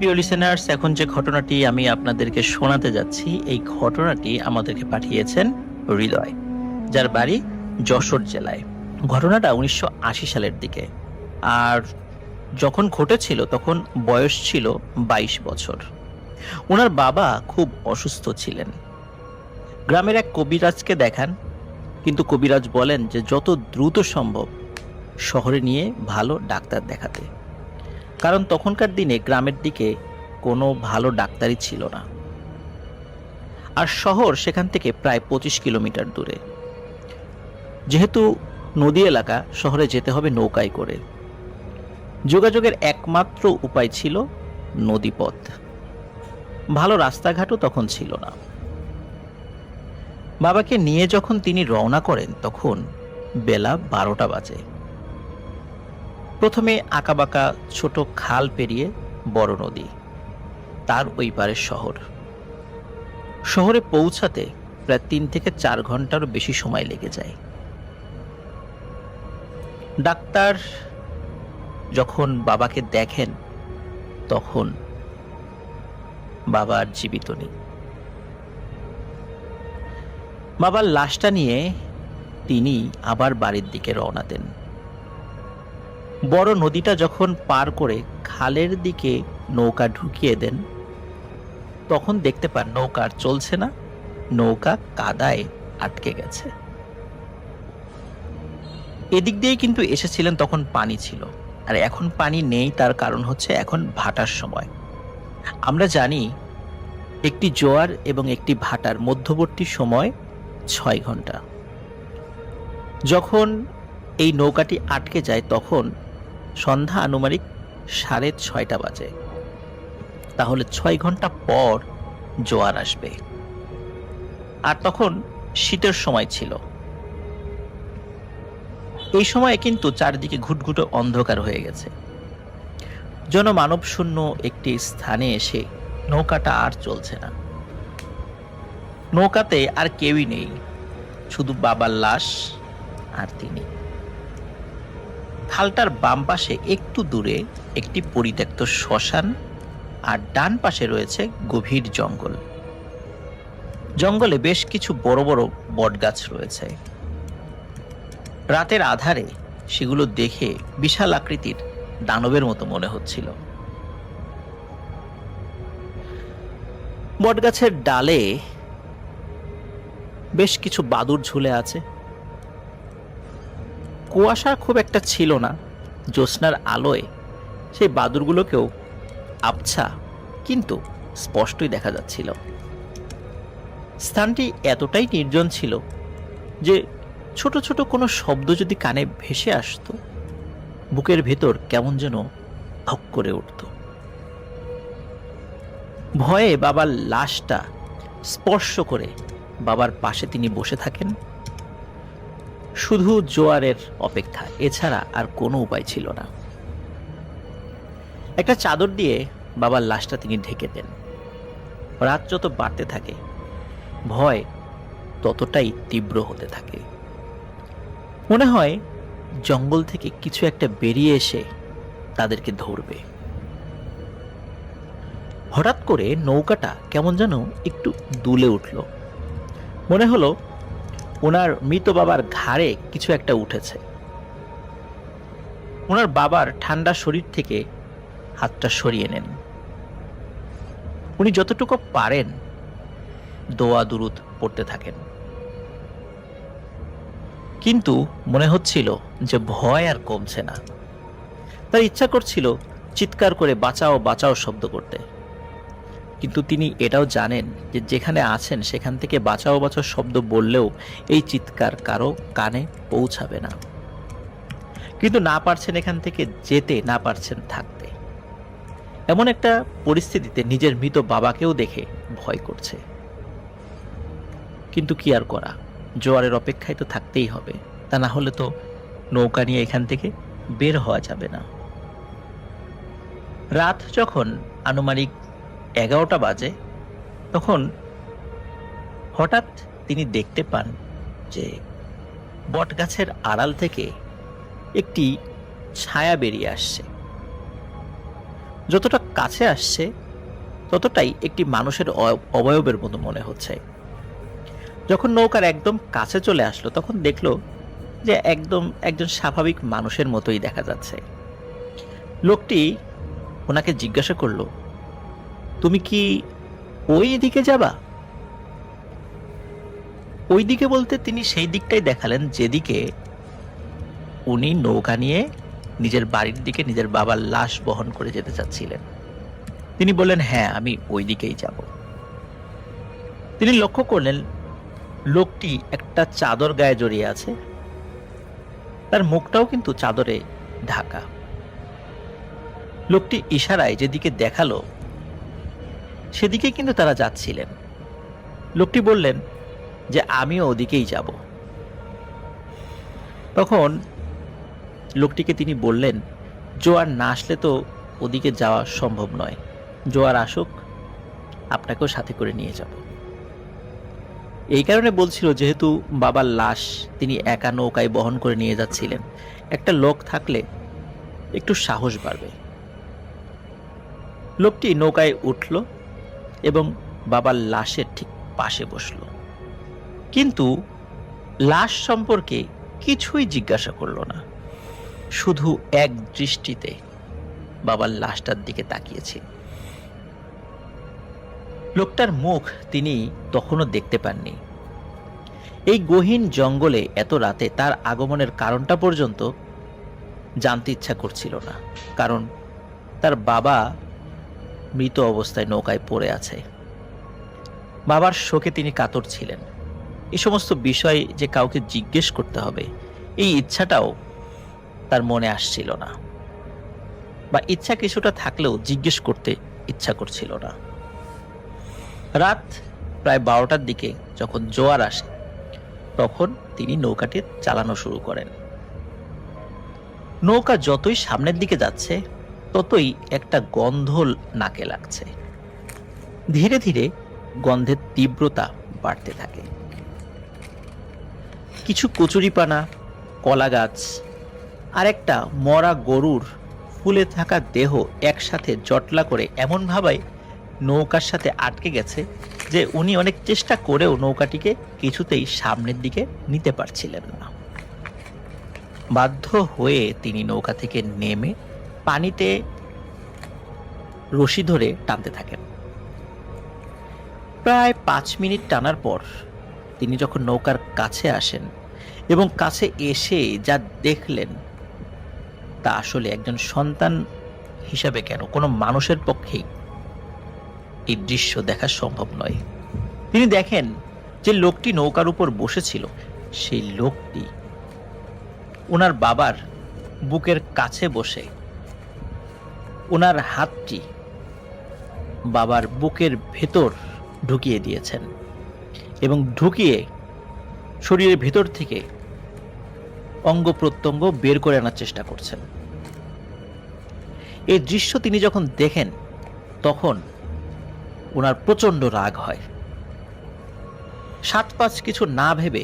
প্রিয় লিসেনার্স, এখন যে ঘটনাটি আমি আপনাদেরকে শোনাতে যাচ্ছি, এই ঘটনাটি আমাদেরকে পাঠিয়েছেন হৃদয়, যার বাড়ি যশোর জেলায়। ঘটনাটা 1980 সালের দিকে, আর যখন ঘটেছিল তখন বয়স ছিল 22 বছর। ওনার বাবা খুব অসুস্থ ছিলেন। গ্রামের এক কবিরাজকে দেখান, কিন্তু কবিরাজ বলেন যে যত দ্রুত সম্ভব শহরে নিয়ে ভালো ডাক্তার দেখাতে, কারণ তখনকার দিনে গ্রামের দিকে কোনো ভালো ডাক্তারই ছিল না, আর শহর সেখান থেকে প্রায় 25 কিলোমিটার দূরে। যেহেতু নদী এলাকা, শহরে যেতে হবে নৌকায় করে। যোগাযোগের একমাত্র উপায় ছিল নদীপথ। ভালো রাস্তাঘাটও তখন ছিল না। বাবাকে নিয়ে যখন তিনি রওনা করেন তখন বেলা 12টা বাজে। প্রথমে আঁকাবাঁকা ছোট খাল পেরিয়ে বড় নদী, তার ওই পারের শহর। শহরে পৌঁছাতে প্রায় 3 থেকে 4 ঘন্টারও বেশি সময় লেগে যায়। ডাক্তার যখন বাবাকে দেখেন তখন বাবা আর জীবিত নেই। বাবার লাশটা নিয়ে তিনি আবার বাড়ির দিকে রওনা দেন। বড় নদীটা যখন পার করে খালের দিকে নৌকা ঢুকিয়ে দেন, তখন দেখতে পান নৌকা আর চলছে না, নৌকা কাদায় আটকে গেছে। এদিক দিয়ে কিন্তু এসেছিলেন, তখন পানি ছিল, আর এখন পানি নেই। তার কারণ হচ্ছে এখন ভাটার সময়। আমরা জানি একটি জোয়ার এবং একটি ভাটার মধ্যবর্তী সময় 6 ঘন্টা। যখন এই নৌকাটি আটকে যায় তখন সন্ধ্যা আনুমানিক 6:30 বাজে। তাহলে 6 ঘন্টা পর জোয়ার আসবে, আর তখন শীতের সময় ছিল। এই সময়ে কিন্তু চারদিকে ঘুটঘুটে অন্ধকার হয়ে গেছে। জনমানব শূন্য একটি স্থানে এসে নৌকাটা আর চলছে না। নৌকাতে আর কেউই নেই, শুধু বাবার লাশ আর তিনি। খালটার বাম পাশে একটু দূরে একটি পরিত্যক্ত শ্মশান, আর ডান পাশে রয়েছে গভীর জঙ্গল। জঙ্গলে বেশ কিছু বড় বড় বটগাছ রয়েছে। রাতের আধারে সেগুলো দেখে বিশাল আকৃতির দানবের মতো মনে হচ্ছিল। বটগাছের ডালে বেশ কিছু বাদুড় ঝুলে আছে। কুয়াশা খুব একটা ছিল না, জ্যোৎস্নার আলোয় সেই বাদুড়গুলোকেও আবছা কিন্তু স্পষ্টই দেখা যাচ্ছিল। স্থানটি এতটাই নির্জন ছিল যে ছোট ছোট কোনো শব্দ যদি কানে ভেসে আসতো, বুকের ভেতর কেমন যেন ধক করে উঠত। ভয়ে বাবার লাশটা স্পর্শ করে বাবার পাশে তিনি বসে থাকেন। শুধু জোয়ারের অপেক্ষা, এছাড়া আর কোনো উপায় ছিল না। একটা চাদর দিয়ে বাবার লাশটা তিনি ঢেকে দেন। রাত যত বাড়তে থাকে, ভয় ততটাই তীব্র হতে থাকে। মনে হয় জঙ্গল থেকে কিছু একটা বেরিয়ে এসে তাদেরকে ধরবে। হঠাৎ করে নৌকাটা কেমন যেন একটু দুলে উঠল। মনে হলো ওনার মৃত বাবার ঘাড়ে কিছু একটা উঠেছে। ওনার বাবার ঠান্ডা শরীর থেকে হাতটা সরিয়ে নেন। উনি যতটুকু পারেন দোয়া দুরুদ পড়তে থাকেন, কিন্তু মনে হচ্ছিল যে ভয় আর কমছে না। তার ইচ্ছা করছিল চিৎকার করে বাঁচাও বাঁচাও শব্দ করতে, কিন্তু তিনি এটাও জানেন যে যেখানে আছেন সেখান থেকে বাঁচাও বাঁচাও শব্দ বললেও এই চিৎকার কারো কানে পৌঁছাবে না। কিন্তু না পারছেন এখান থেকে যেতে, না পারছেন থাকতে। এমন একটা পরিস্থিতিতে নিজের মৃত বাবাকেও দেখে ভয় করছে। কিন্তু কি আর করা, জোয়ারের অপেক্ষায় তো থাকতেই হবে, তা না হলে তো নৌকা নিয়ে এখান থেকে বের হওয়া যাবে না। রাত যখন আনুমানিক 11টা বাজে, তখন হঠাৎ তিনি দেখতে পান যে বটগাছের আড়াল থেকে একটি ছায়া বেরিয়ে আসছে। যতটা কাছে আসছে ততটাই একটি মানুষের অবয়বের মতো মনে হচ্ছে। যখন নৌকার একদম কাছে চলে আসলো তখন দেখলো যে একদম একজন স্বাভাবিক মানুষের মতোই দেখা যাচ্ছে। লোকটি ওনাকে জিজ্ঞাসা করলো, তুমি কি ওই দিকে যাবা? ওই দিকে বলতে তিনি সেই দিকটাই দেখালেন যেদিকে উনি নৌকা নিয়ে নিজের বাড়ির দিকে নিজের বাবার লাশ বহন করে যেতে চাচ্ছিলেন। তিনি বললেন, হ্যাঁ, আমি ওই দিকেই যাব। তিনি লক্ষ্য করলেন লোকটি একটা চাদর গায়ে জড়িয়ে আছে, তার মুখটাও কিন্তু চাদরে ঢাকা। লোকটি ইশারায় যেদিকে দেখালো সেদিকে কিন্তু তারা যাচ্ছিলেন। লোকটি বললেন যে আমিও ওদিকেই যাব। তখন লোকটিকে তিনি বললেন, জোয়ার না আসলে তো ওদিকে যাওয়া সম্ভব নয়, জোয়ার আসুক, আপনাকেও সাথে করে নিয়ে যাব। এই কারণে বলছিল, যেহেতু বাবার লাশ তিনি একা নৌকায় বহন করে নিয়ে যাচ্ছিলেন, একটা লোক থাকলে একটু সাহস বাড়বে। লোকটি নৌকায় উঠল এবং বাবার লাশের ঠিক পাশে বসল, কিন্তু লাশ সম্পর্কে কিছুই জিজ্ঞাসা করল না, শুধু এক দৃষ্টিতে বাবার লাশটার দিকে তাকিয়েছে। লোকটার মুখ তিনি তখনও দেখতে পাননি। এই গহীন জঙ্গলে এত রাতে তার আগমনের কারণটা পর্যন্ত জানতে ইচ্ছা করছিল না, কারণ তার বাবা মৃত অবস্থায় নৌকায় পড়ে আছে। বাবার শোকে তিনি কাতর ছিলেন। এই সমস্ত বিষয় যে কাউকে জিজ্ঞেস করতে হবে, এই ইচ্ছাটাও তার মনে আসছিল না, বা ইচ্ছা কিছুটা থাকলেও জিজ্ঞেস করতে ইচ্ছা করছিল না। রাত প্রায় 12টার দিকে যখন জোয়ার আসে তখন তিনি নৌকাটি চালানো শুরু করেন। নৌকা যতই সামনের দিকে যাচ্ছে ততই একটা গন্ধ নাকে লাগছে। ধীরে ধীরে গন্ধের তীব্রতা বাড়তে থাকে। কিছু কচুরিপানা, কলা গাছ আর একটা মরা গরুর ফুলে থাকা দেহ একসাথে জটলা করে এমন ভাবে নৌকার সাথে আটকে গেছে যে উনি অনেক চেষ্টা করেও নৌকাটিকে কিছুতেই সামনের দিকে নিতে পারছিলেন না। বাধ্য হয়ে তিনি নৌকা থেকে নেমে পানিতে রশি ধরে টানতে থাকেন। প্রায় 5 মিনিট টানার পর তিনি যখন নৌকার কাছে আসেন এবং কাছে এসে যা দেখলেন তা আসলে একজন সন্তান হিসাবে কেন কোনো মানুষের পক্ষেই এই দৃশ্য দেখা সম্ভব নয়। তিনি দেখেন যে লোকটি নৌকার উপর বসেছিল, সেই লোকটি ওনার বাবার বুকের কাছে বসে ওনার হাতটি বাবার বুকের ভেতর ঢুকিয়ে দিয়েছেন এবং ঢুকিয়ে শরীরের ভেতর থেকে অঙ্গ প্রত্যঙ্গ বের করে আনার চেষ্টা করছেন। এই দৃশ্য তিনি যখন দেখেন তখন ওনার প্রচন্ড রাগ হয়। 7-5 কিছু না ভেবে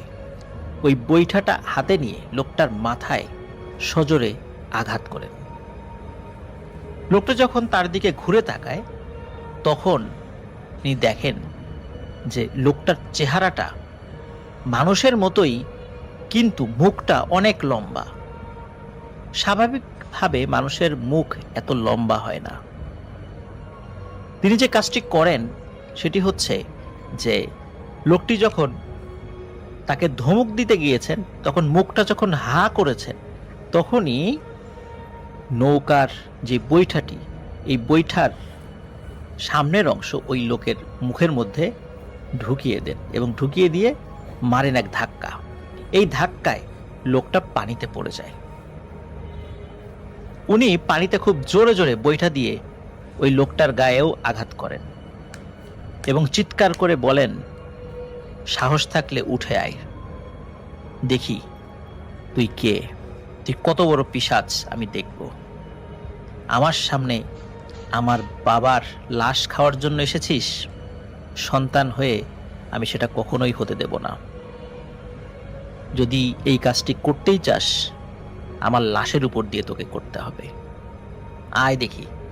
ওই বৈঠাটা হাতে নিয়ে লোকটার মাথায় সজোরে আঘাত করেন। লোকটা যখন তার দিকে ঘুরে তাকায় তখন তিনি দেখেন যে লোকটার চেহারাটা মানুষের মতোই, কিন্তু মুখটা অনেক লম্বা। স্বাভাবিকভাবে মানুষের মুখ এত লম্বা হয় না। তিনি যে কাজটি করেন সেটি হচ্ছে যে লোকটি যখন তাকে ধমক দিতে গিয়েছেন তখন মুখটা যখন হা করেছেন তখনই নৌকার যে বৈঠাটি, এই বৈঠার সামনের অংশ ওই লোকের মুখের মধ্যে ঢুকিয়ে দেন এবং ঢুকিয়ে দিয়ে মারেন এক ধাক্কা। এই ধাক্কায় লোকটা পানিতে পড়ে যায়। উনি পানিতে খুব জোরে জোরে বৈঠা দিয়ে ওই লোকটার গায়েও আঘাত করেন এবং চিৎকার করে বলেন, সাহস থাকলে উঠে আয়, দেখি তুই কে, তুই কত বড় পিশাচ আমি দেখব। আমার সামনে আমার বাবার লাশ খাওয়ার জন্য এসেছিস? সন্তান হয়ে আমি সেটা কখনোই হতে দেব না। যদি এই কাজটি করতেই চাস আমার লাশের উপর দিয়ে তোকে করতে হবে। আয় দেখি